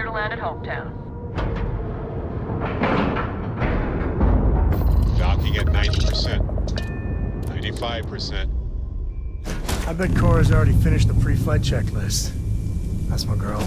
clear to land at Hometown. Docking at 90%. 95%. I bet Cora's already finished the pre-flight checklist. That's my girl.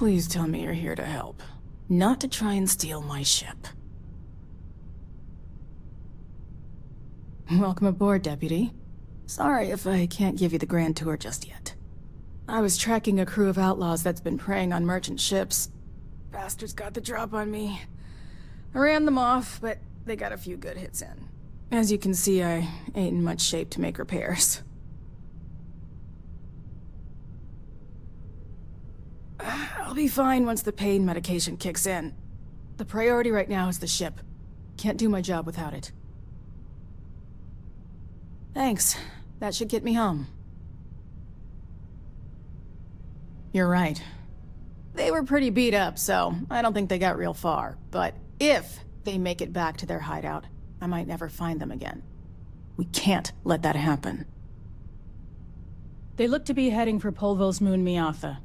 Please tell me you're here to help, not to try and steal my ship. Welcome aboard, Deputy. Sorry if I can't give you the grand tour just yet. I was tracking a crew of outlaws that's been preying on merchant ships. Bastards got the drop on me. I ran them off, but they got a few good hits in. As you can see, I ain't in much shape to make repairs. I'll be fine once the pain medication kicks in. The priority right now is the ship. Can't do my job without it. Thanks. That should get me home. You're right. They were pretty beat up, so I don't think they got real far. But if they make it back to their hideout, I might never find them again. We can't let that happen. They look to be heading for Polvo's moon Miatha.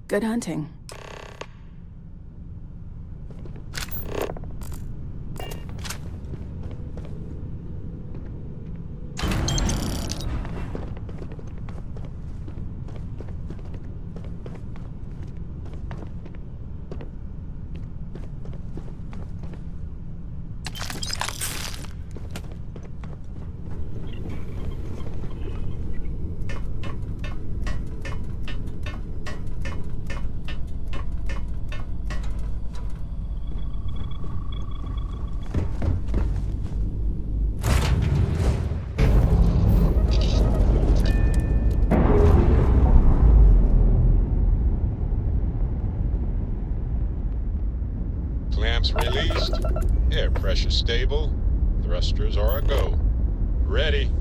Good hunting. Clamps released. Air pressure stable. Thrusters are a go. Ready.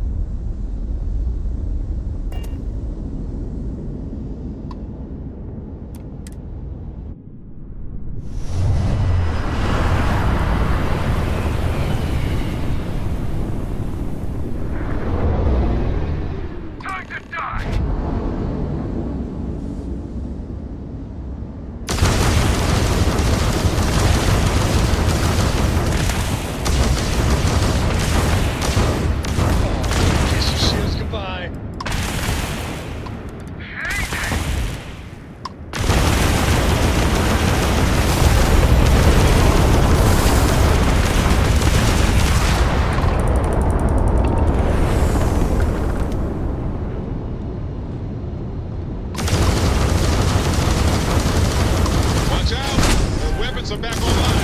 Are back online.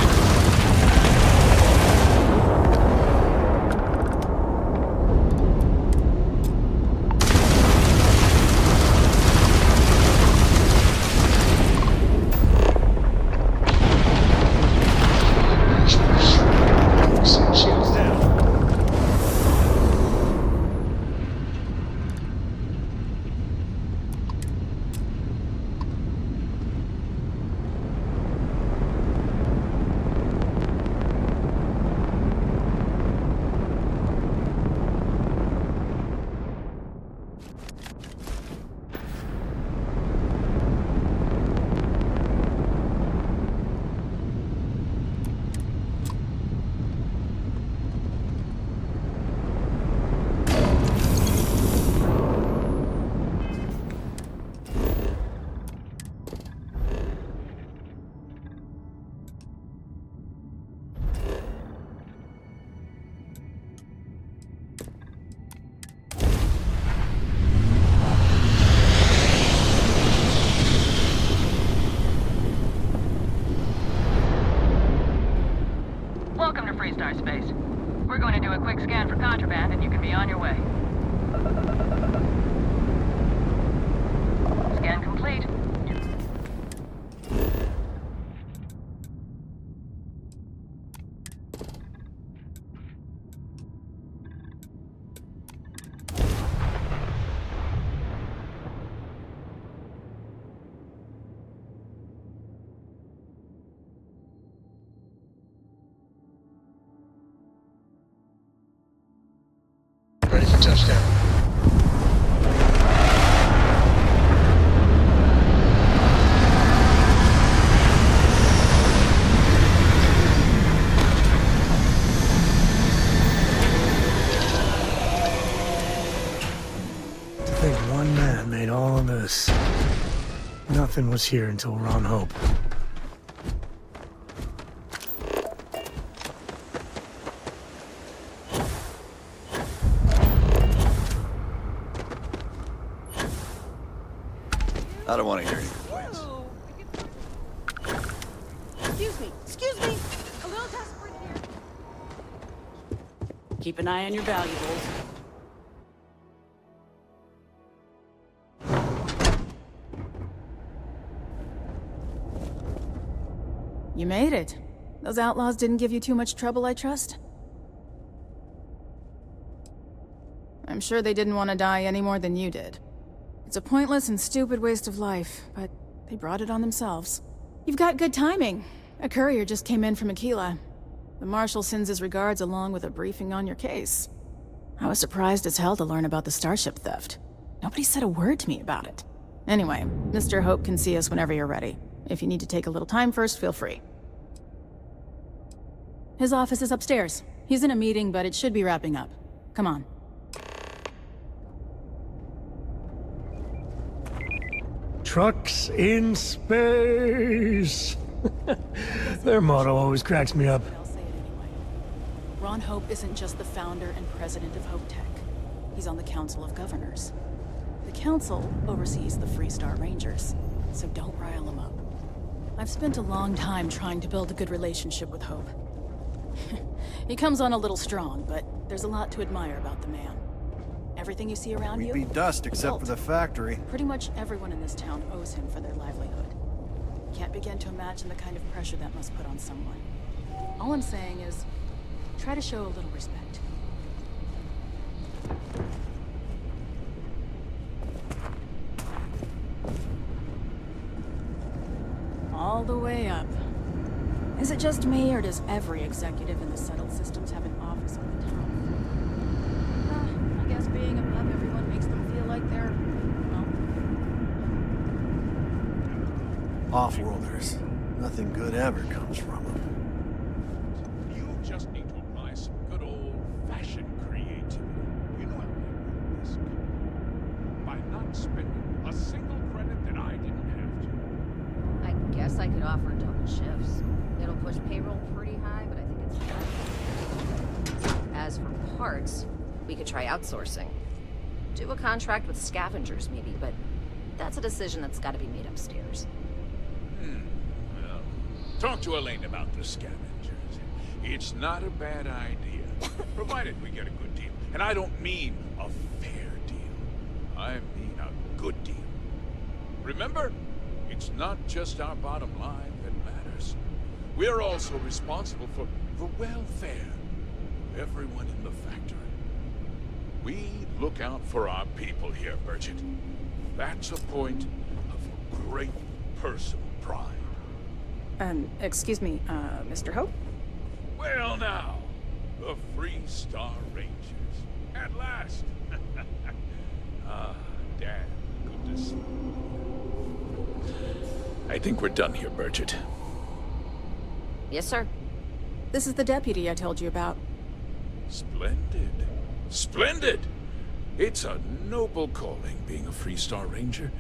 Starspace. We're going to do a quick scan for contraband, and you can be on your way. Scan complete. Ready for touchdown. To think one man made all of this. Nothing was here until we're on Hope. I don't want to hear any complaints. Excuse me. A little desperate here. Keep an eye on your valuables. You made it. Those outlaws didn't give you too much trouble, I trust? I'm sure they didn't want to die any more than you did. It's a pointless and stupid waste of life, but they brought it on themselves. You've got good timing. A courier just came in from Aquila. The Marshal sends his regards along with a briefing on your case. I was surprised as hell to learn about the starship theft. Nobody said a word to me about it. Anyway, Mr. Hope can see us whenever you're ready. If you need to take a little time first, feel free. His office is upstairs. He's in a meeting, but it should be wrapping up. Come on. Trucks in space. Their motto always cracks me up. I'll say it anyway. Ron Hope isn't just the founder and president of Hope Tech. He's on the Council of Governors. The Council oversees the Freestar Rangers, so don't rile him up. I've spent a long time trying to build a good relationship with Hope. He comes on a little strong, but there's a lot to admire about the man. Everything you see around We'd you? be dust except for the factory. Pretty much everyone in this town owes him for their livelihood. Can't begin to imagine the kind of pressure that must put on someone. All I'm saying is, try to show a little respect. All the way up. Is it just me, or does every executive in the settled systems have an office on the top? I guess being above everyone makes them feel like they're, well... Off-worlders. Nothing good ever comes from them. You just need to apply some good old-fashioned creativity. You know how I built this company? By not spending a single credit that I didn't have to. I guess I could offer double shifts. It'll push payroll pretty high, but I think it's fun. As for parts, we could try outsourcing. Do a contract with scavengers, maybe, but that's a decision that's got to be made upstairs. Well, talk to Elaine about the scavengers. It's not a bad idea, provided we get a good deal. And I don't mean a fair deal. I mean a good deal. Remember, it's not just our bottom line that matters. We're also responsible for the welfare of everyone in the factory. We look out for our people here, Bridget. That's a point of great personal pride. Excuse me, Mr. Hope? Well now, the Freestar Rangers. At last. Dad, good to see you. I think we're done here, Bridget. Yes, sir. This is the deputy I told you about. Splendid. Splendid! It's a noble calling, being a Freestar Ranger.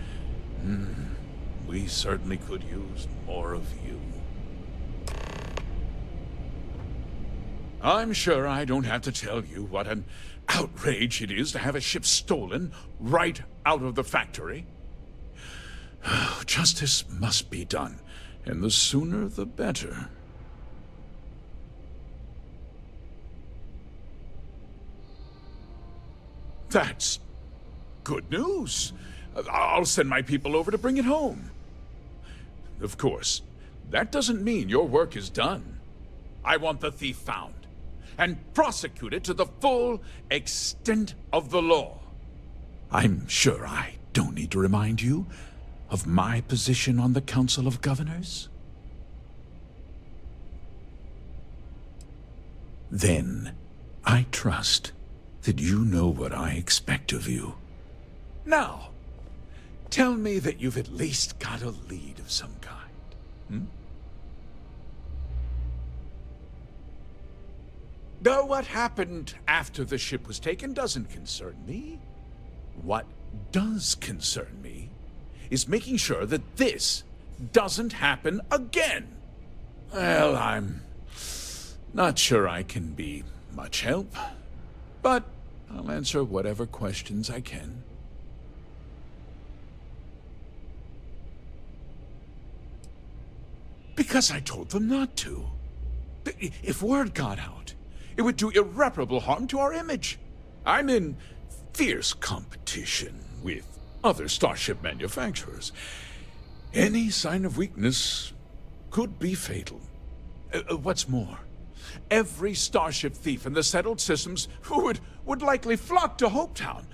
We certainly could use more of you. I'm sure I don't have to tell you what an outrage it is to have a ship stolen right out of the factory. Justice must be done, and the sooner the better. That's good news. I'll send my people over to bring it home. Of course, that doesn't mean your work is done. I want the thief found and prosecuted to the full extent of the law. I'm sure I don't need to remind you of my position on the Council of Governors. Then, I trust that you know what I expect of you. Now, tell me that you've at least got a lead of some kind. Though what happened after the ship was taken doesn't concern me. What does concern me is making sure that this doesn't happen again. Well, I'm not sure I can be much help, but I'll answer whatever questions I can. Because I told them not to. If word got out, it would do irreparable harm to our image. I'm in fierce competition with other starship manufacturers. Any sign of weakness could be fatal. What's more, every starship thief in the settled systems would likely flock to Hopetown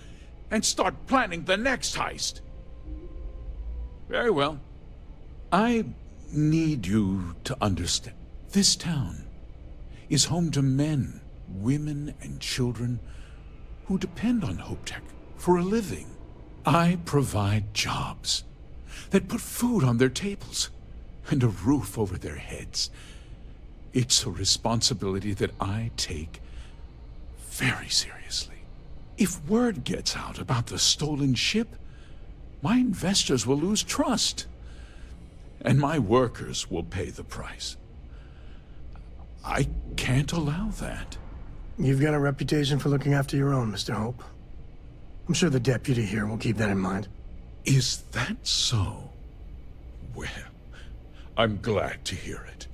and start planning the next heist. Very well. I need you to understand. This town is home to men, women, and children who depend on HopeTech for a living. I provide jobs that put food on their tables and a roof over their heads. It's a responsibility that I take very seriously. If word gets out about the stolen ship, my investors will lose trust, and my workers will pay the price. I can't allow that. You've got a reputation for looking after your own, Mr. Hope. I'm sure the deputy here will keep that in mind. Is that so? Well, I'm glad to hear it.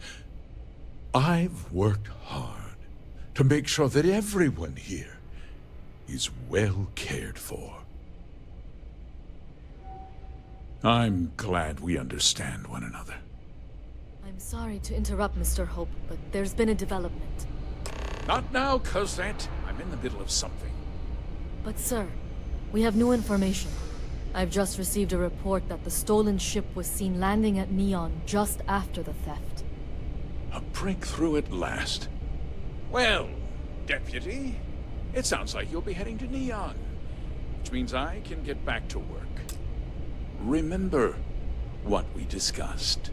I've worked hard to make sure that everyone here is well cared for. I'm glad we understand one another. I'm sorry to interrupt, Mr. Hope, but there's been a development. Not now, Cosette. I'm in the middle of something. But sir, we have new information. I've just received a report that the stolen ship was seen landing at Neon just after the theft. A breakthrough at last. Well, Deputy, it sounds like you'll be heading to Neon, which means I can get back to work. Remember what we discussed.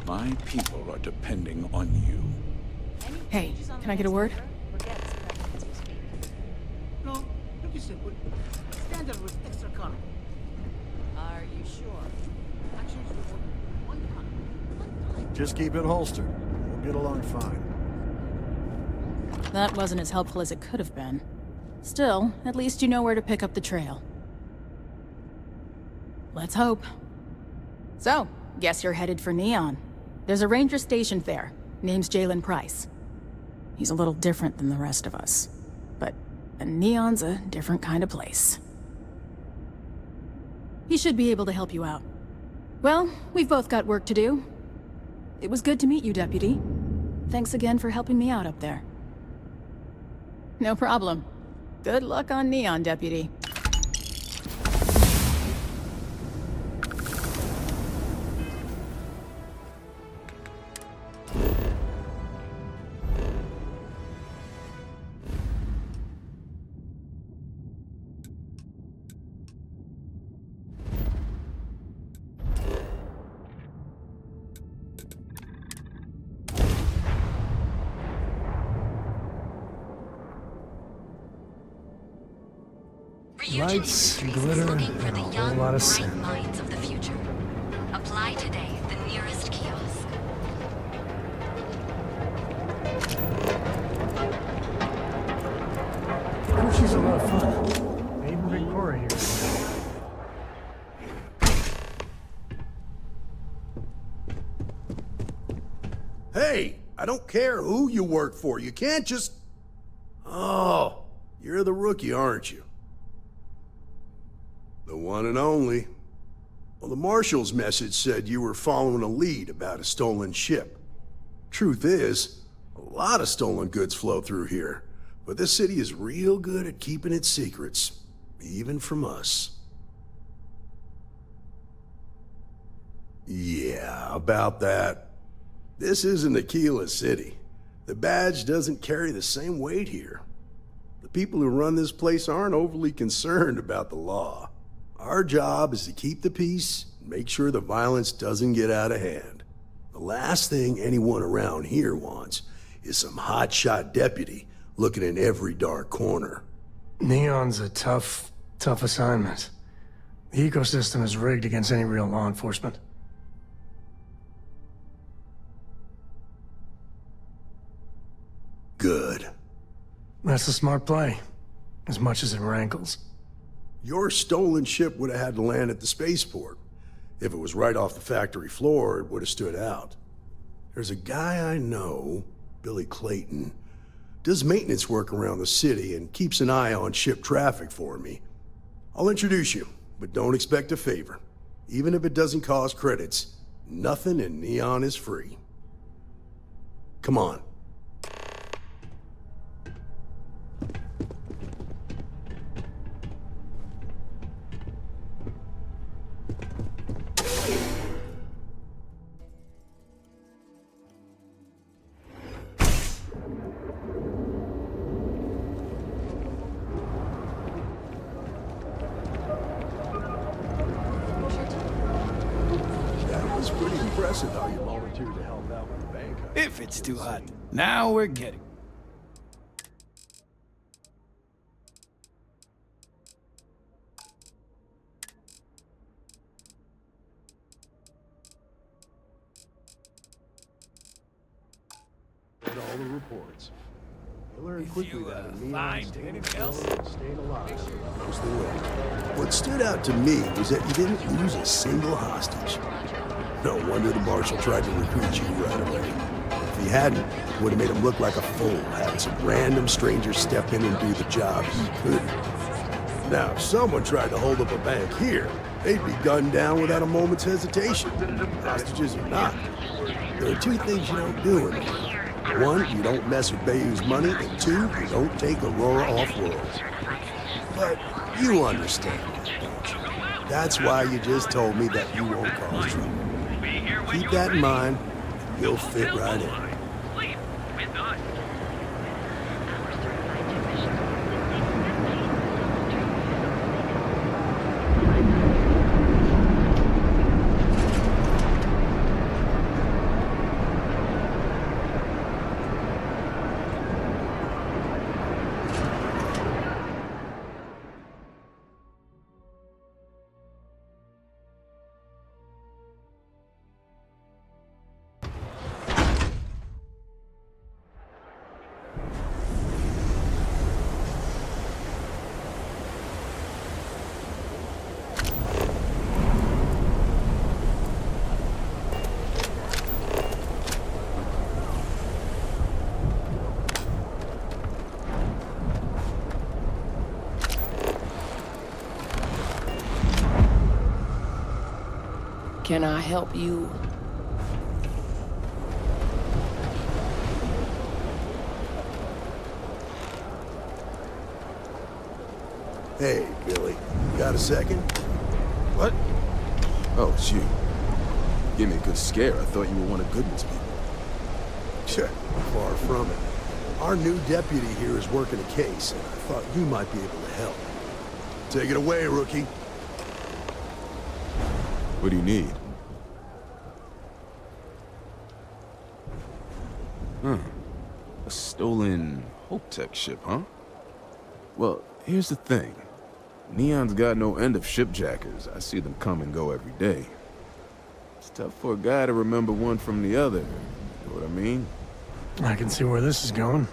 My people are depending on you. Hey, can I get a word? No, pretty simple. Standard with extra color. Are you sure? Actually, one time. Just keep it holstered. We'll get along fine. That wasn't as helpful as it could have been. Still, at least you know where to pick up the trail. Let's hope. So, guess you're headed for Neon. There's a ranger stationed there. Name's Jalen Price. He's a little different than the rest of us. But Neon's a different kind of place. He should be able to help you out. Well, we've both got work to do. It was good to meet you, Deputy. Thanks again for helping me out up there. No problem. Good luck on Neon, Deputy. Lights, glitter, and a whole lot of sin. Minds of the future. Apply today at the nearest kiosk. Oh, she's a lot of fun. They even bring Cora here. Hey, I don't care who you work for. You can't just... Oh, you're the rookie, aren't you? The one and only. Well, the Marshal's message said you were following a lead about a stolen ship. Truth is, a lot of stolen goods flow through here, but this city is real good at keeping its secrets, even from us. Yeah, about that. This isn't Aquila City. The badge doesn't carry the same weight here. The people who run this place aren't overly concerned about the law. Our job is to keep the peace and make sure the violence doesn't get out of hand. The last thing anyone around here wants is some hotshot deputy looking in every dark corner. Neon's a tough assignment. The ecosystem is rigged against any real law enforcement. Good. That's a smart play, as much as it rankles. Your stolen ship would have had to land at the spaceport. If it was right off the factory floor, it would have stood out. There's a guy I know, Billy Clayton, does maintenance work around the city and keeps an eye on ship traffic for me. I'll introduce you, but don't expect a favor. Even if it doesn't cost credits, nothing in Neon is free. Come on. Impressive how you volunteered to help out with the bank. If it's too hot. Now we're getting. All the reports. You learn quickly that a Neon staying alive was the way. What stood out to me was that you didn't lose a single hostage. No wonder the Marshal tried to recruit you right away. If he hadn't, it would have made him look like a fool, having some random stranger step in and do the job he couldn't. Now, if someone tried to hold up a bank here, they'd be gunned down without a moment's hesitation. Hostages or not. There are two things you don't do in here. One, you don't mess with Bayou's money, and two, you don't take Aurora off-world. But you understand that, don't you? That's why you just told me that you won't cause trouble. Keep that in mind, and you'll fit right in. Can I help you? Hey, Billy. Got a second? What? Oh, it's you. Give me a good scare. I thought you were one of Goodman's people. Sure, far from it. Our new deputy here is working a case, and I thought you might be able to help. Take it away, rookie. What do you need? A stolen Hope-Tech ship, huh? Well, here's the thing. Neon's got no end of shipjackers. I see them come and go every day. It's tough for a guy to remember one from the other. You know what I mean? I can see where this is going.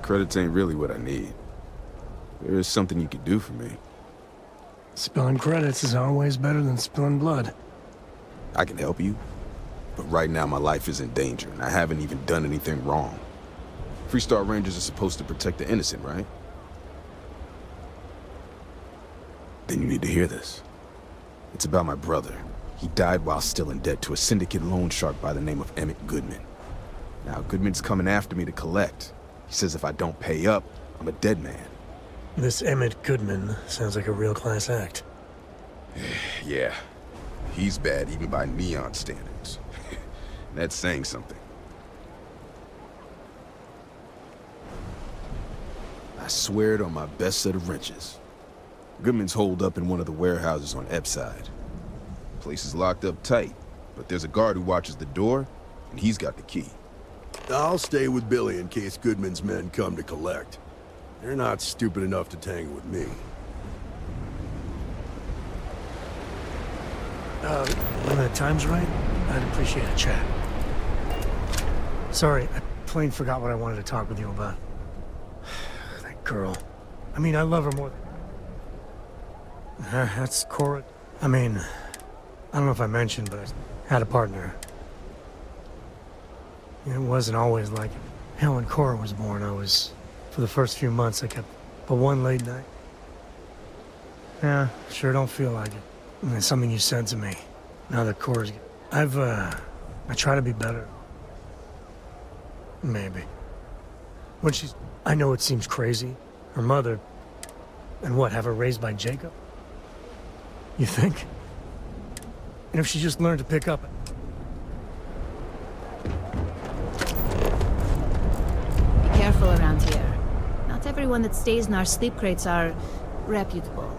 Credits ain't really what I need. There is something you could do for me. Spilling credits is always better than spilling blood. I can help you, but right now my life is in danger, and I haven't even done anything wrong. Freestar Rangers are supposed to protect the innocent, right? Then you need to hear this. It's about my brother. He died while still in debt to a syndicate loan shark by the name of Emmett Goodman. Now, Goodman's coming after me to collect. He says if I don't pay up, I'm a dead man. This Emmett Goodman sounds like a real class act. Yeah. He's bad even by Neon standards. That's saying something. I swear it on my best set of wrenches. Goodman's holed up in one of the warehouses on Epside. Place is locked up tight, but there's a guard who watches the door, and he's got the key. I'll stay with Billy in case Goodman's men come to collect. They're not stupid enough to tangle with me. When the time's right, I'd appreciate a chat. Sorry, I plain forgot what I wanted to talk with you about. That girl. I mean, I love her more than... That's Cora. I mean, I don't know if I mentioned, but I had a partner. It wasn't always like it. Hell, when Cora was born, for the first few months, I kept but one late night. Yeah, sure don't feel like it. I mean, it's something you said to me. Now that Cora's... I try to be better. Maybe. When she's... I know it seems crazy. Her mother... And what, have her raised by Jacob? You think? And if she just learned to pick up... Be careful around here. Not everyone that stays in our sleep crates are reputable.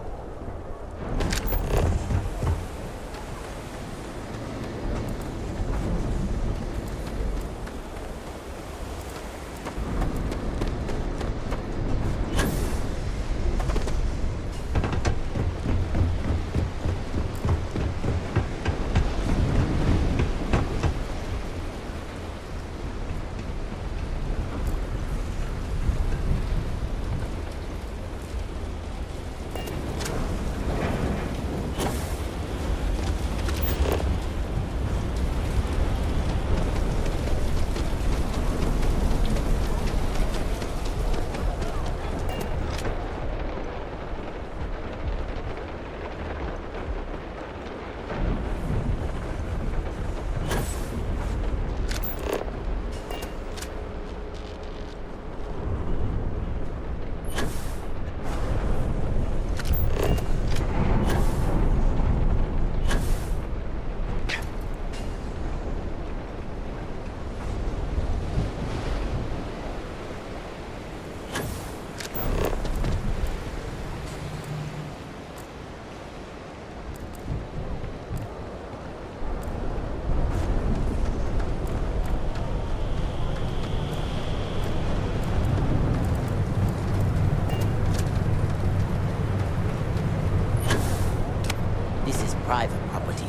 Private property.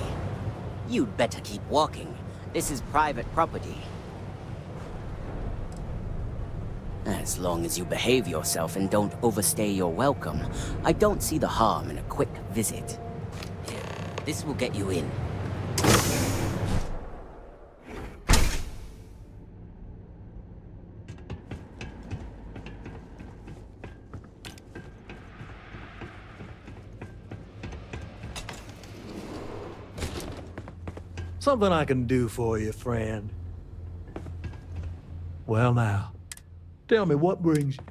You'd better keep walking. This is private property. As long as you behave yourself and don't overstay your welcome, I don't see the harm in a quick visit. Here, this will get you in. Something I can do for you, friend. Well now, tell me what brings you...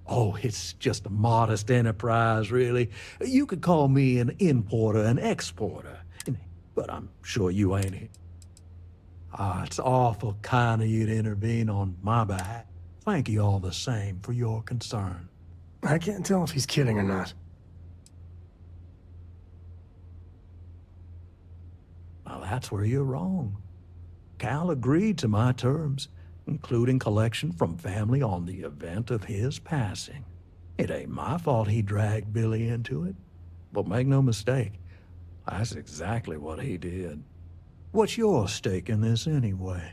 Oh, it's just a modest enterprise, really. You could call me an importer and exporter, but I'm sure you ain't it. It's awful kind of you to intervene on my behalf. Thank you all the same for your concern. I can't tell if he's kidding or not. Well, that's where you're wrong. Cal agreed to my terms, including collection from family on the event of his passing. It ain't my fault he dragged Billy into it. But make no mistake, that's exactly what he did. What's your stake in this anyway?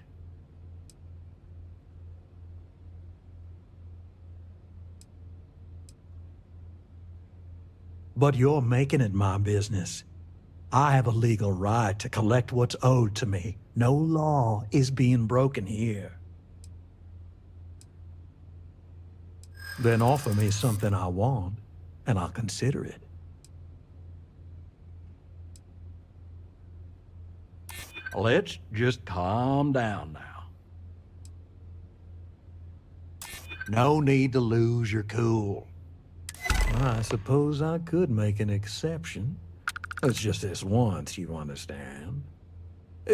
But you're making it my business. I have a legal right to collect what's owed to me. No law is being broken here. Then offer me something I want, and I'll consider it. Let's just calm down now. No need to lose your cool. I suppose I could make an exception. It's just this once, you understand.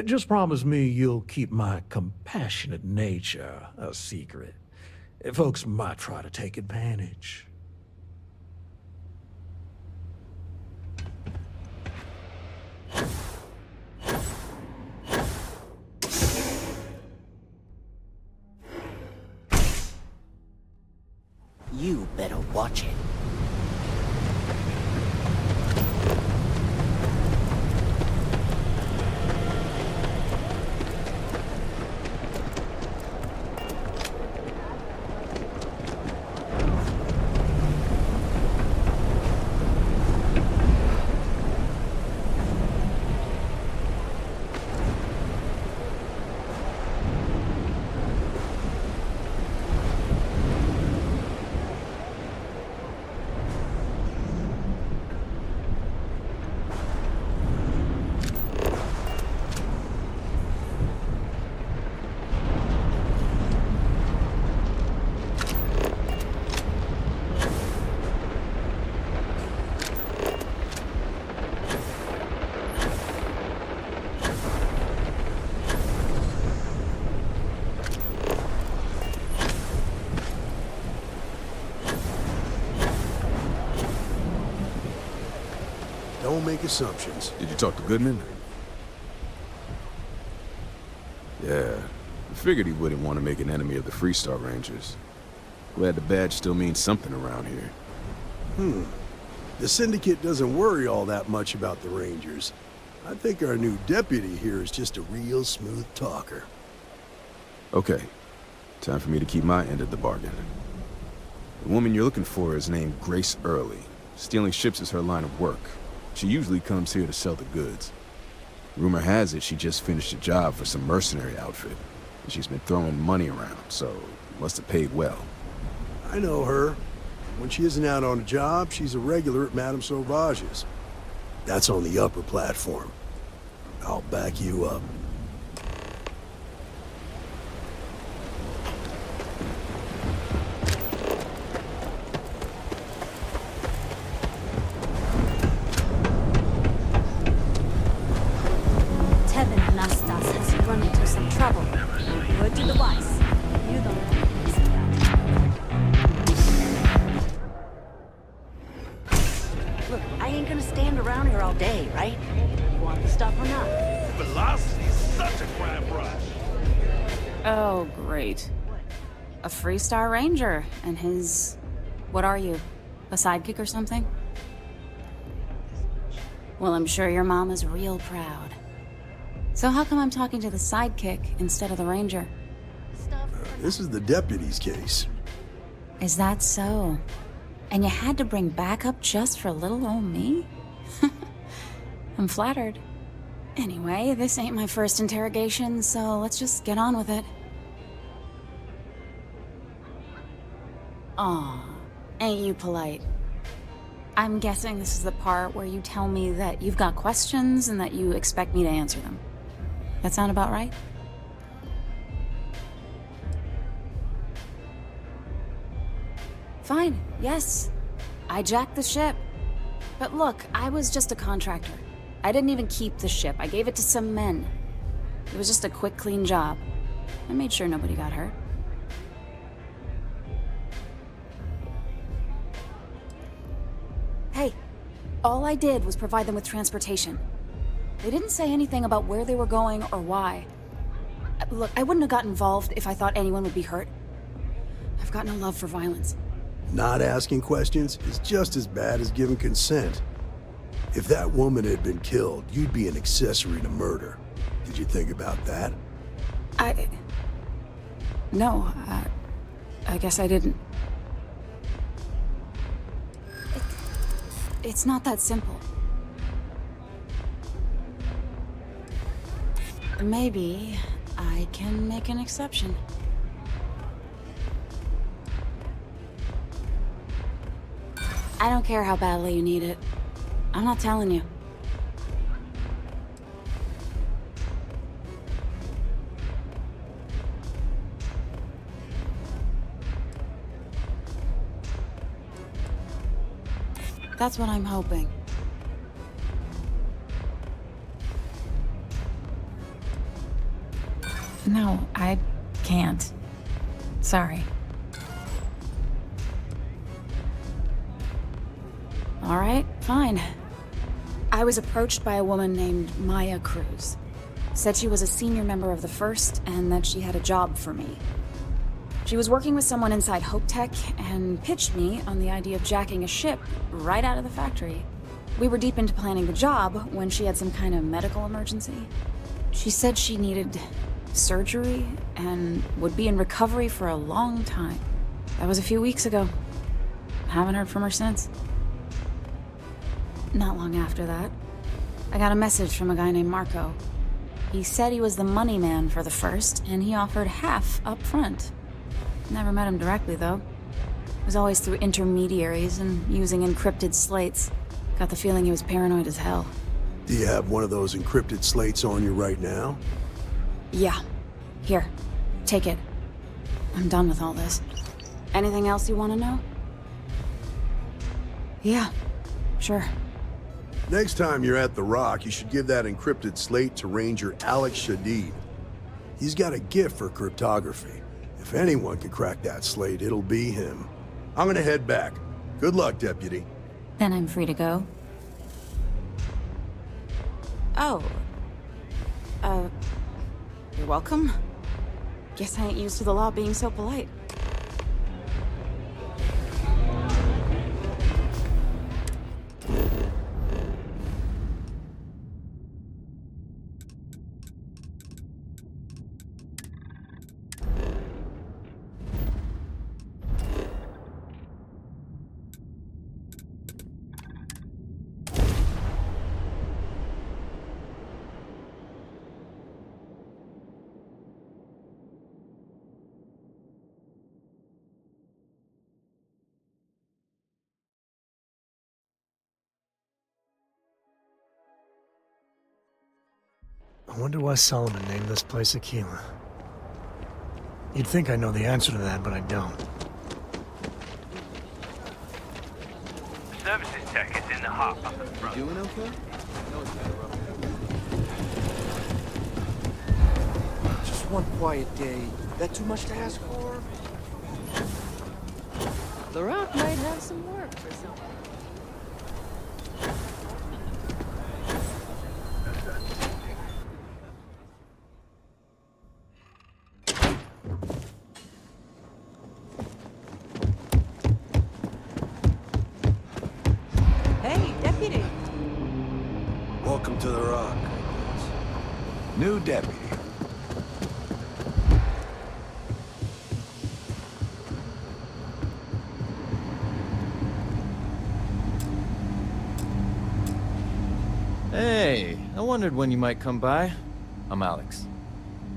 Just promise me you'll keep my compassionate nature a secret. Folks might try to take advantage. You better watch it. Don't make assumptions. Did you talk to Goodman? Yeah, I figured he wouldn't want to make an enemy of the Freestar Rangers. Glad the badge still means something around here. The Syndicate doesn't worry all that much about the Rangers. I think our new deputy here is just a real smooth talker. Okay, time for me to keep my end of the bargain. The woman you're looking for is named Grace Early. Stealing ships is her line of work. She usually comes here to sell the goods. Rumor has it she just finished a job for some mercenary outfit. And she's been throwing money around, so must have paid well. I know her. When she isn't out on a job, she's a regular at Madame Sauvage's. That's on the upper platform. I'll back you up. Oh, great. A Freestar Ranger, and his... what are you? A sidekick or something? Well, I'm sure your mom is real proud. So how come I'm talking to the sidekick instead of the Ranger? This is the deputy's case. Is that so? And you had to bring backup just for little old me? I'm flattered. Anyway, this ain't my first interrogation, so let's just get on with it. Aw, ain't you polite? I'm guessing this is the part where you tell me that you've got questions and that you expect me to answer them. That sound about right? Fine, yes. I jacked the ship. But look, I was just a contractor. I didn't even keep the ship. I gave it to some men. It was just a quick, clean job. I made sure nobody got hurt. Hey, all I did was provide them with transportation. They didn't say anything about where they were going or why. Look, I wouldn't have got involved if I thought anyone would be hurt. I've got no love for violence. Not asking questions is just as bad as giving consent. If that woman had been killed, you'd be an accessory to murder. Did you think about that? No, I guess I didn't. It's not that simple. Maybe I can make an exception. I don't care how badly you need it. I'm not telling you. That's what I'm hoping. No, I can't. Sorry. All right, fine. I was approached by a woman named Maya Cruz. Said she was a senior member of the First and that she had a job for me. She was working with someone inside Hope Tech and pitched me on the idea of jacking a ship right out of the factory. We were deep into planning the job when she had some kind of medical emergency. She said she needed surgery and would be in recovery for a long time. That was a few weeks ago. Haven't heard from her since. Not long after that, I got a message from a guy named Marco. He said he was the money man for the First, and he offered half up front. Never met him directly, though. It was always through intermediaries and using encrypted slates. Got the feeling he was paranoid as hell. Do you have one of those encrypted slates on you right now? Yeah. Here. Take it. I'm done with all this. Anything else you want to know? Yeah. Sure. Next time you're at the Rock, you should give that encrypted slate to Ranger Alex Shadid. He's got a gift for cryptography. If anyone can crack that slate, it'll be him. I'm gonna head back. Good luck, Deputy. Then I'm free to go. Oh. You're welcome. Guess I ain't used to the law being so polite. I wonder why Solomon named this place Aquila. You'd think I know the answer to that, but I don't. The services tech is in the hop up at the front. You doing okay? Just one quiet day. That too much to ask for? The Rock might have some work for some. Hey, Deputy. Welcome to the Rock. New deputy. Hey, I wondered when you might come by. I'm Alex.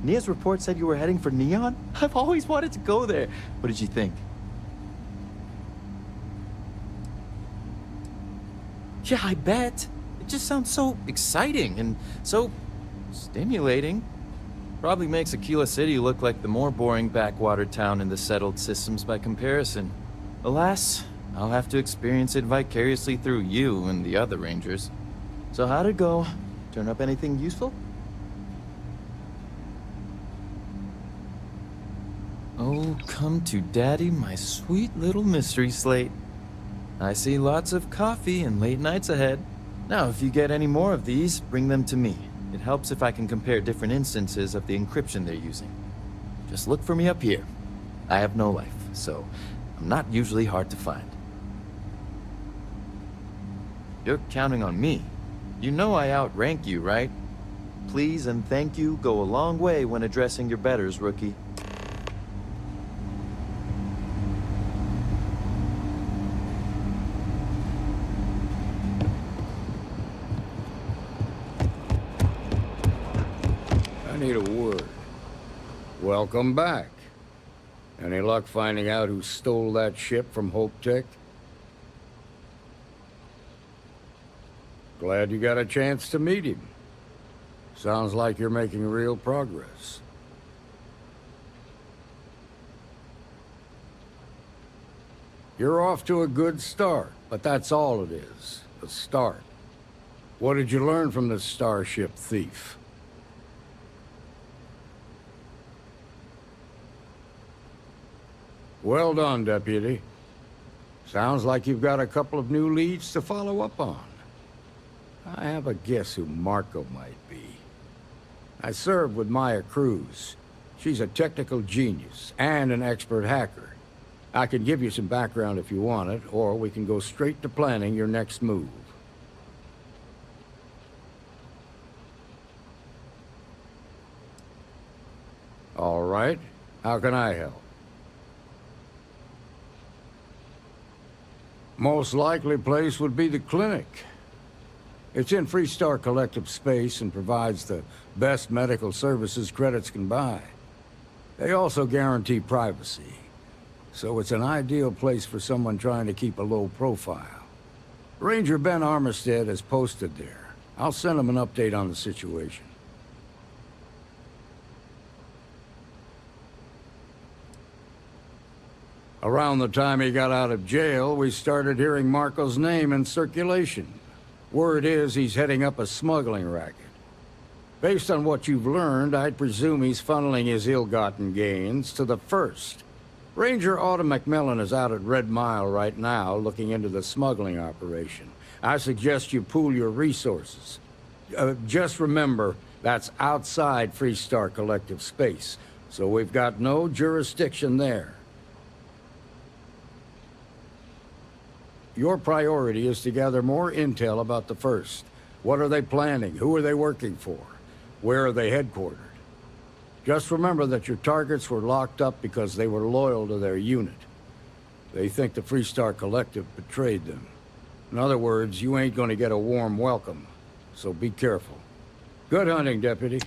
Nia's report said you were heading for Neon? I've always wanted to go there. What did you think? Yeah, I bet. It just sounds so exciting and so stimulating. Probably makes Aquila City look like the more boring backwater town in the settled systems by comparison. Alas, I'll have to experience it vicariously through you and the other Rangers. So how'd it go? Turn up anything useful? Oh, come to daddy, my sweet little mystery slate. I see lots of coffee and late nights ahead. Now, if you get any more of these, bring them to me. It helps if I can compare different instances of the encryption they're using. Just look for me up here. I have no life, so I'm not usually hard to find. You're counting on me. You know I outrank you, right? Please and thank you go a long way when addressing your betters, rookie. Welcome back. Any luck finding out who stole that ship from Hope Tech? Glad you got a chance to meet him. Sounds like you're making real progress. You're off to a good start, but that's all it is, a start. What did you learn from this starship thief? Well done, Deputy. Sounds like you've got a couple of new leads to follow up on. I have a guess who Marco might be. I served with Maya Cruz. She's a technical genius and an expert hacker. I can give you some background if you want it, or we can go straight to planning your next move. All right. How can I help? Most likely place would be the clinic. It's in Freestar Collective space and provides the best medical services credits can buy. They also guarantee privacy, so it's an ideal place for someone trying to keep a low profile. Ranger Ben Armistead is posted there. I'll send him an update on the situation. Around the time he got out of jail, we started hearing Marco's name in circulation. Word is he's heading up a smuggling racket. Based on what you've learned, I'd presume he's funneling his ill-gotten gains to the First. Ranger Autumn McMillan is out at Red Mile right now, looking into the smuggling operation. I suggest you pool your resources. Just remember, that's outside Freestar Collective space, so we've got no jurisdiction there. Your priority is to gather more intel about the First. What are they planning? Who are they working for? Where are they headquartered? Just remember that your targets were locked up because they were loyal to their unit. They think the Freestar Collective betrayed them. In other words, you ain't gonna get a warm welcome, so be careful. Good hunting, Deputy.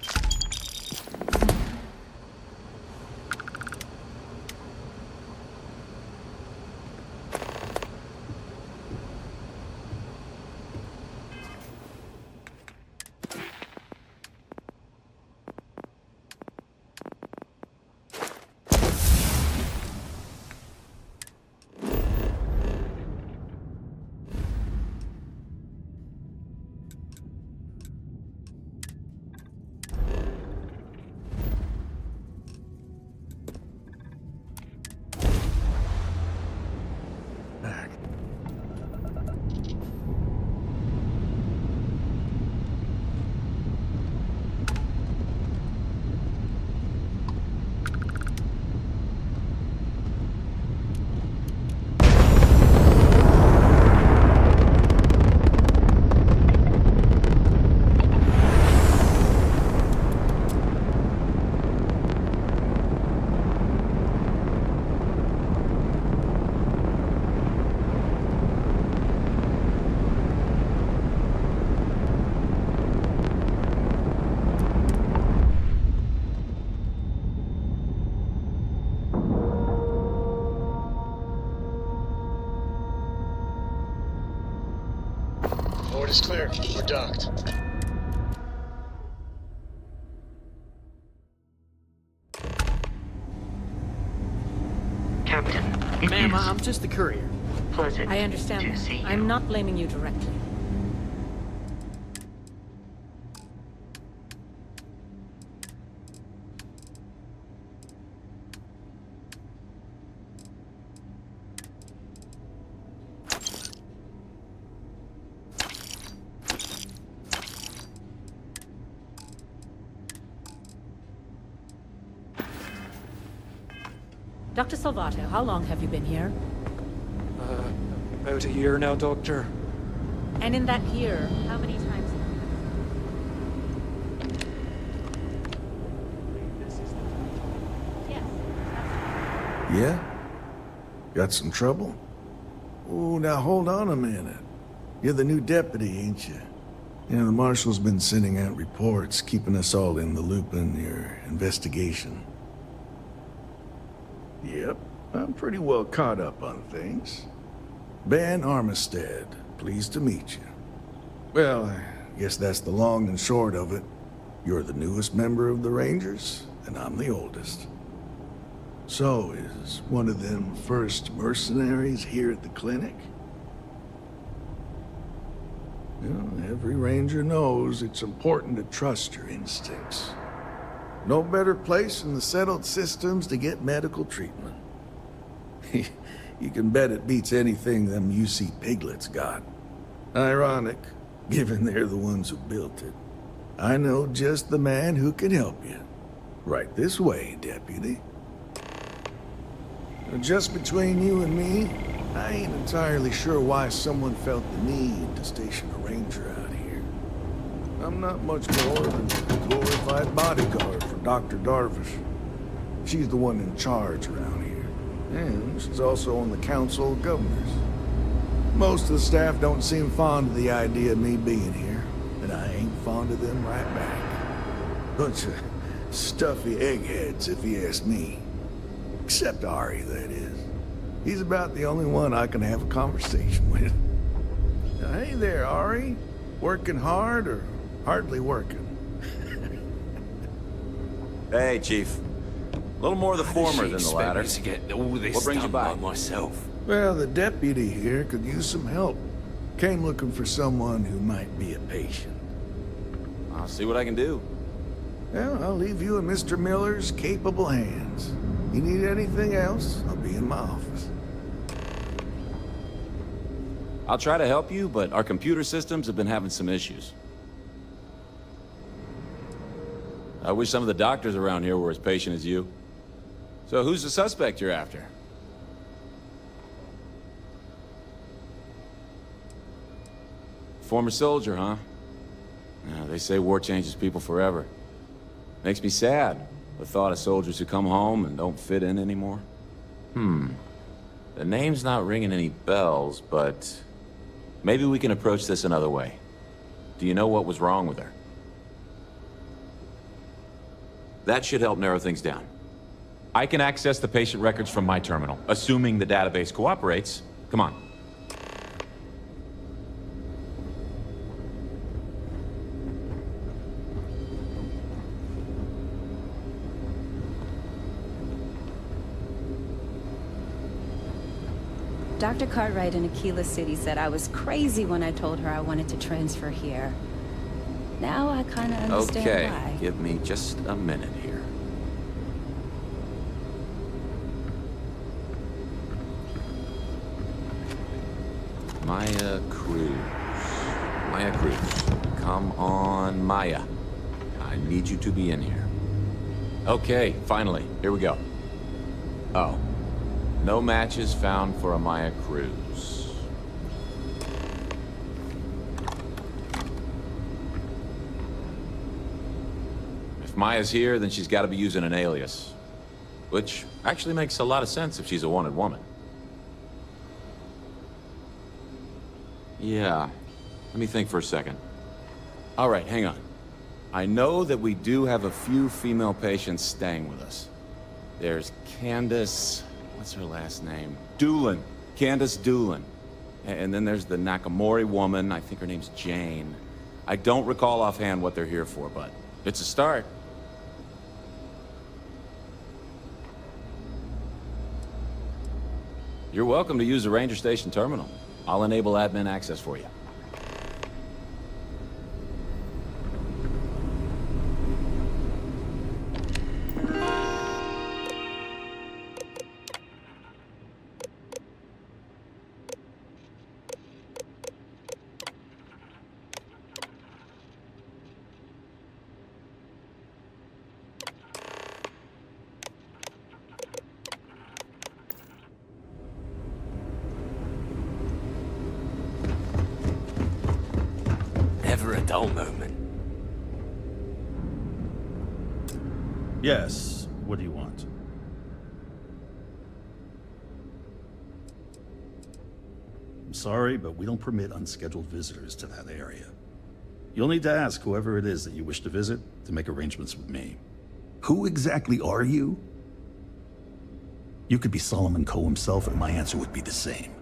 Port is clear. We're docked. Captain, Ma'am, I'm just the courier. Pleasant I understand to that. see you. I'm not blaming you directly. Dr. Salvato, how long have you been here? About a year now, Doctor. And in that year, how many times? Yeah? Got some trouble? Oh, now hold on a minute. You're the new deputy, ain't you? You know, the marshal's been sending out reports, keeping us all in the loop in your investigation. Yep, I'm pretty well caught up on things. Ben Armistead, pleased to meet you. Well, I guess that's the long and short of it. You're the newest member of the Rangers, and I'm the oldest. So, is one of them first mercenaries here at the clinic? Well, every Ranger knows it's important to trust your instincts. No better place in the settled systems to get medical treatment. You can bet it beats anything them UC piglets got. Ironic, given they're the ones who built it. I know just the man who can help you. Right this way, Deputy. Just between you and me, I ain't entirely sure why someone felt the need to station a ranger out here. I'm not much more than a glorified bodyguard for Dr. Darvish. She's the one in charge around here, and she's also on the Council of Governors. Most of the staff don't seem fond of the idea of me being here, and I ain't fond of them right back. Bunch of stuffy eggheads, if you ask me. Except Ari, that is. He's about the only one I can have a conversation with. Now, hey there, Ari. Working hard or hardly working? Hey, Chief. A little more the former than the latter. To get all this What brings you done by? by myself. Well, the deputy here could use some help. Came looking for someone who might be a patient. I'll see what I can do. Well, I'll leave you in Mr. Miller's capable hands. You need anything else, I'll be in my office. I'll try to help you, but our computer systems have been having some issues. I wish some of the doctors around here were as patient as you. So who's the suspect you're after? Former soldier, huh? Yeah, they say war changes people forever. Makes me sad, the thought of soldiers who come home and don't fit in anymore. The name's not ringing any bells, but maybe we can approach this another way. Do you know what was wrong with her? That should help narrow things down. I can access the patient records from my terminal, assuming the database cooperates. Come on. Dr. Cartwright in Aquila City said I was crazy when I told her I wanted to transfer here. Now I kind of understand Okay, why. give me just a minute here. Maya Cruz. Maya Cruz. Come on, Maya. I need you to be in here. Okay, finally. Here we go. Oh. No matches found for a Maya Cruz. If Maya's here, then she's got to be using an alias. Which actually makes a lot of sense if she's a wanted woman. Yeah. Let me think for a second. All right, hang on. I know that we do have a few female patients staying with us. There's Candace... What's her last name? Doolin. Candace Doolin. And then there's the Nakamori woman. I think her name's Jane. I don't recall offhand what they're here for, but it's a start. You're welcome to use the Ranger Station terminal. I'll enable admin access for you. Never a dull moment. Yes. What do you want? I'm sorry, but we don't permit unscheduled visitors to that area. You'll need to ask whoever it is that you wish to visit to make arrangements with me. Who exactly are you? You could be Solomon Coe himself, and my answer would be the same.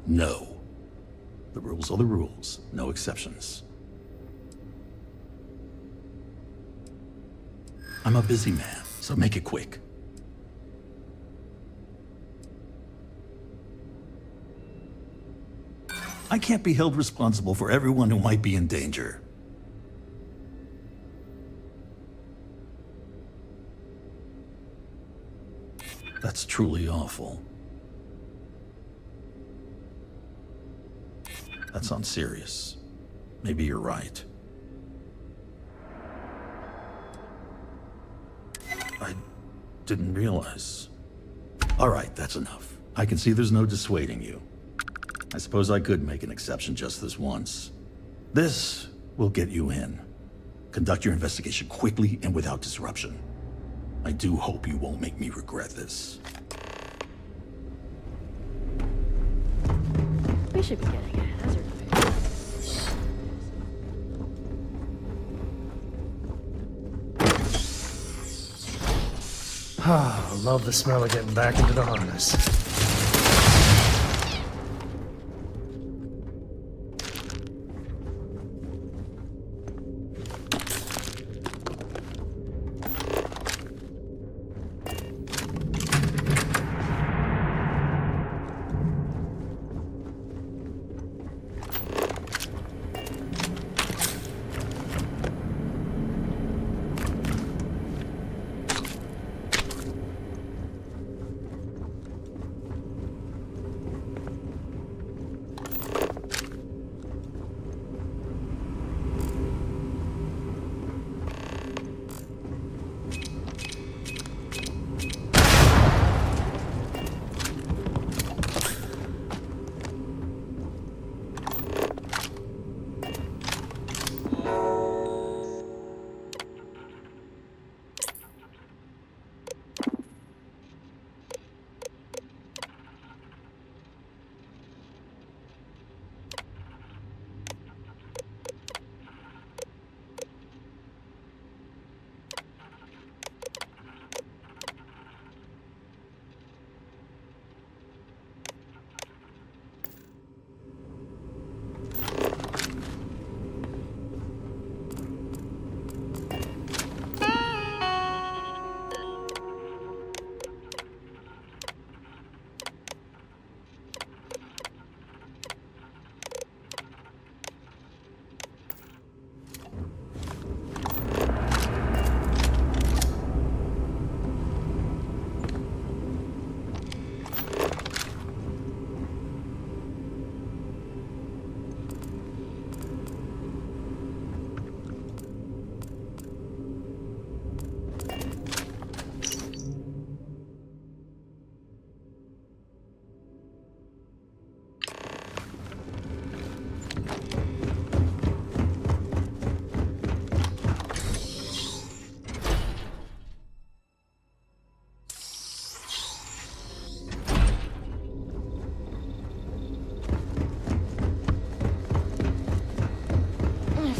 No. The rules are the rules, no exceptions. I'm a busy man, so make it quick. I can't be held responsible for everyone who might be in danger. That's truly awful. That sounds serious. Maybe you're right. I didn't realize. All right, that's enough. I can see there's no dissuading you. I suppose I could make an exception just this once. This will get you in. Conduct your investigation quickly and without disruption. I do hope you won't make me regret this. We should be getting a hazard Ah, I love the smell of getting back into the harness.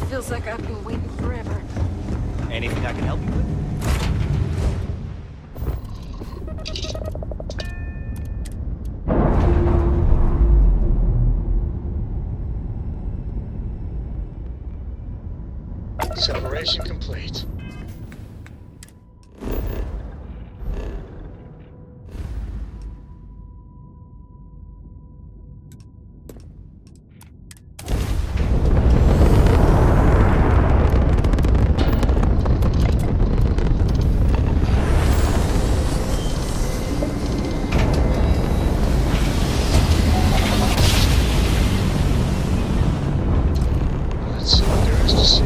Feels like I've been waiting forever. Anything I can help you with? Separation complete. Let's see what there is to see.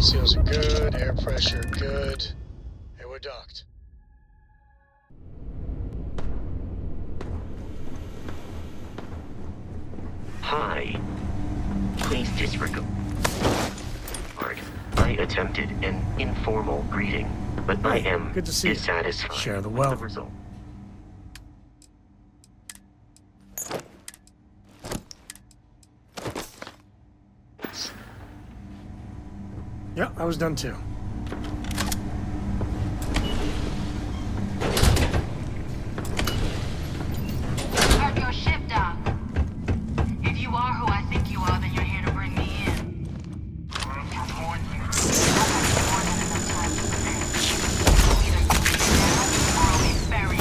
Seals are good, air pressure good. Hey, we're docked. Hi. Please disregard. I I attempted an informal greeting, but I am good to see you. dissatisfied Share the with wealth. the result. Yeah, I was done too. Park your ship, Doc. If you are who I think you are, then you're here to bring me in. I have more than enough time to prepare. Either you leave now, or I'll be sparing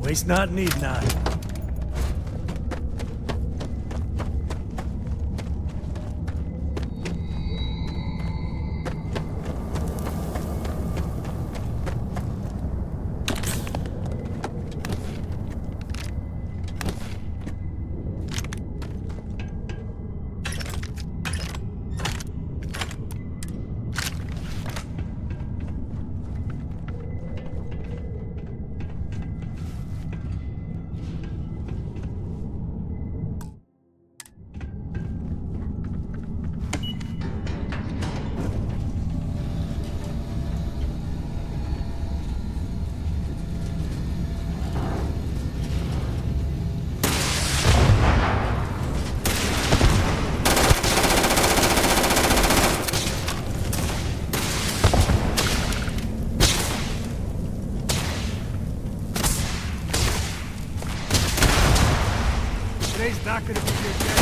Waste not, need not. Today's not gonna be your day.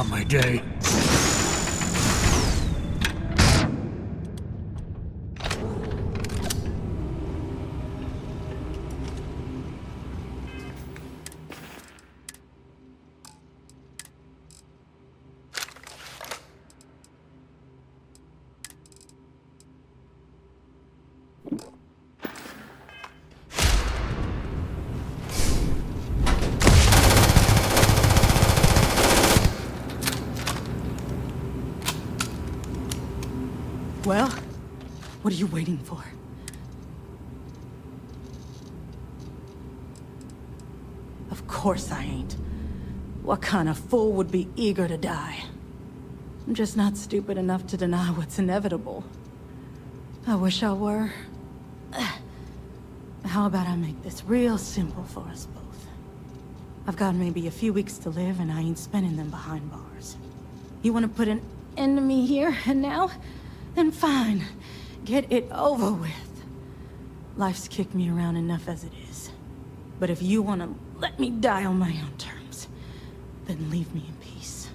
Not my day. Well, what are you waiting for? Of course I ain't. What kind of fool would be eager to die? I'm just not stupid enough to deny what's inevitable. I wish I were. How about I make this real simple for us both? I've got maybe a few weeks to live, and I ain't spending them behind bars. You want to put an end to me here and now? Then fine. Get it over with. Life's kicked me around enough as it is. But if you want to let me die on my own terms, then leave me in peace.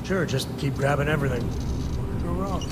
Sure, just keep grabbing everything. What could go wrong?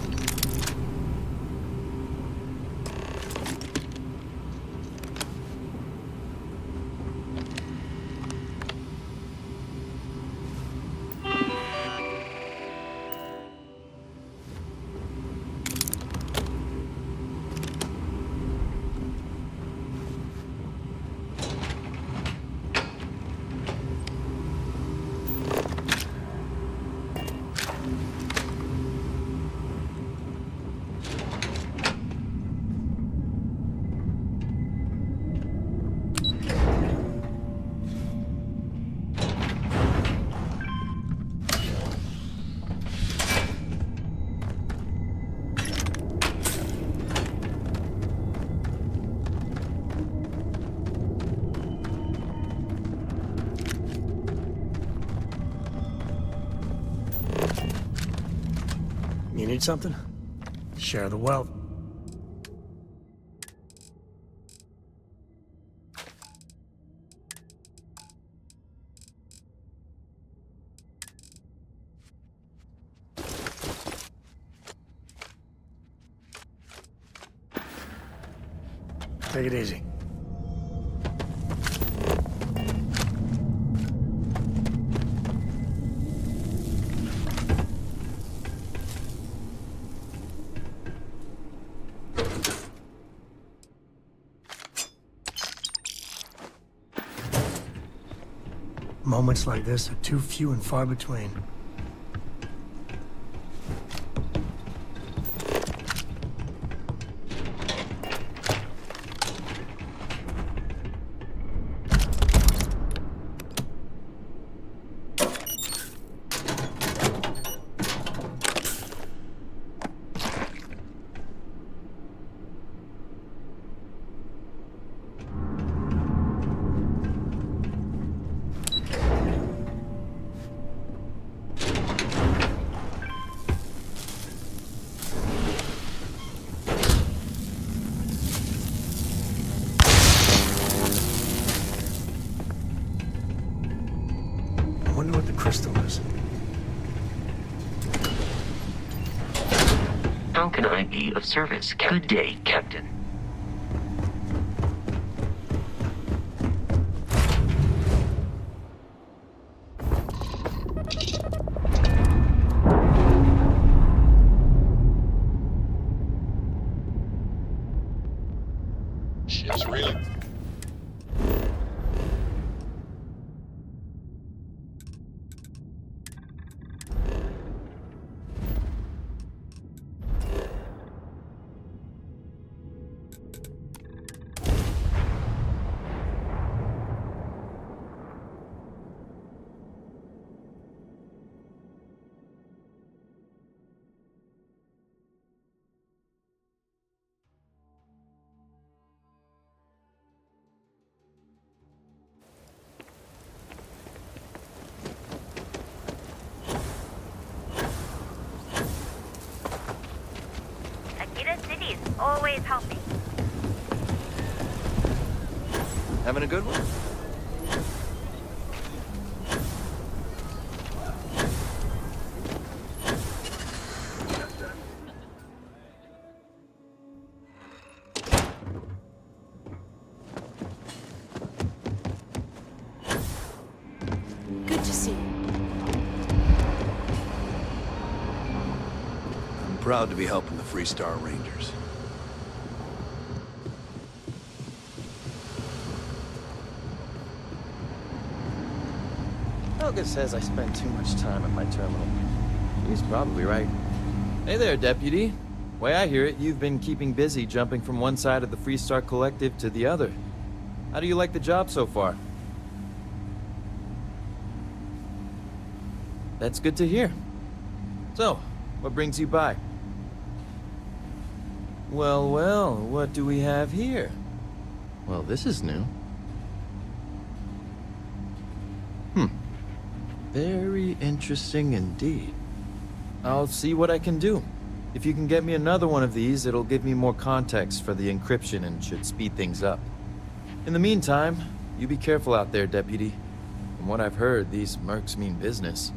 You need something? Share the wealth. Take it easy. Moments like this are too few and far between. I wonder what the crystal is. How can I be of service? Good day, Captain. Ship's really... always helping. Having a good one? Good to see you. I'm proud to be helping the Freestar Rangers. Helga says I spend too much time at my terminal. He's probably right. Hey there, Deputy. Way I hear it, you've been keeping busy jumping from one side of the Freestar Collective to the other. How do you like the job so far? That's good to hear. So, what brings you by? Well, well, what do we have here? Well, this is new. Very interesting indeed. I'll see what I can do. If you can get me another one of these, it'll give me more context for the encryption and should speed things up. In the meantime, you be careful out there, Deputy. From what I've heard, these mercs mean business.